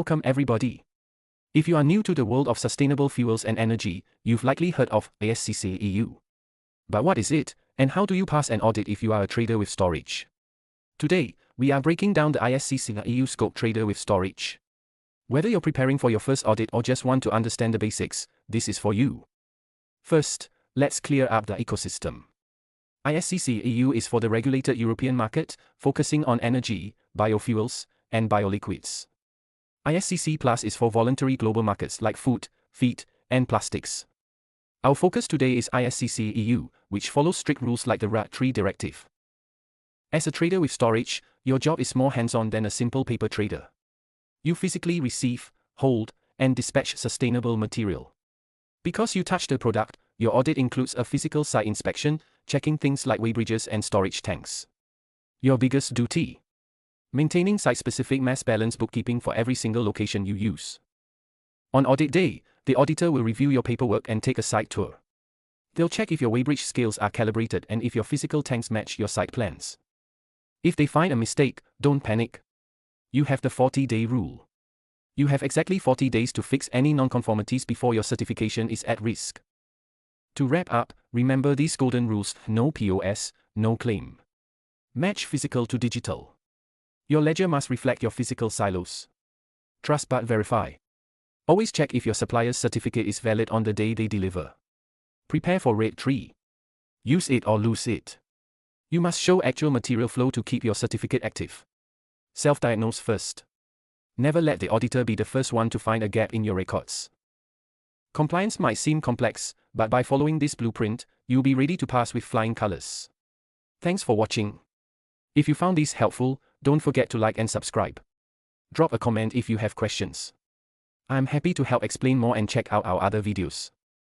Welcome everybody. If you are new to the world of sustainable fuels and energy, you've likely heard of ISCC EU. But what is it, and how do you pass an audit if you are a trader with storage? Today, we are breaking down the ISCC EU Scope Trader with Storage. Whether you're preparing for your first audit or just want to understand the basics, this is for you. First, let's clear up the ecosystem. ISCC EU is for the regulated European market, focusing on energy, biofuels, and bioliquids. ISCC PLUS is for voluntary global markets like food, feed, and plastics. Our focus today is ISCC EU, which follows strict rules like the RED III directive. As a trader with storage, your job is more hands-on than a simple paper trader. You physically receive, hold, and dispatch sustainable material. Because you touch the product, your audit includes a physical site inspection, checking things like weighbridges and storage tanks. Your biggest duty: maintaining site-specific mass balance bookkeeping for every single location you use. On audit day, the auditor will review your paperwork and take a site tour. They'll check if your weighbridge scales are calibrated and if your physical tanks match your site plans. If they find a mistake, don't panic. You have the 40-day rule. You have exactly 40 days to fix any non-conformities before your certification is at risk. To wrap up, remember these golden rules: no POS, no claim. Match physical to digital. Your ledger must reflect your physical silos. Trust but verify. Always check if your supplier's certificate is valid on the day they deliver. Prepare for RED III. Use it or lose it. You must show actual material flow to keep your certificate active. Self-diagnose first. Never let the auditor be the first one to find a gap in your records. Compliance might seem complex, but by following this blueprint, you'll be ready to pass with flying colors. Thanks for watching. If you found this helpful, don't forget to like and subscribe. Drop a comment if you have questions. I'm happy to help explain more and check out our other videos.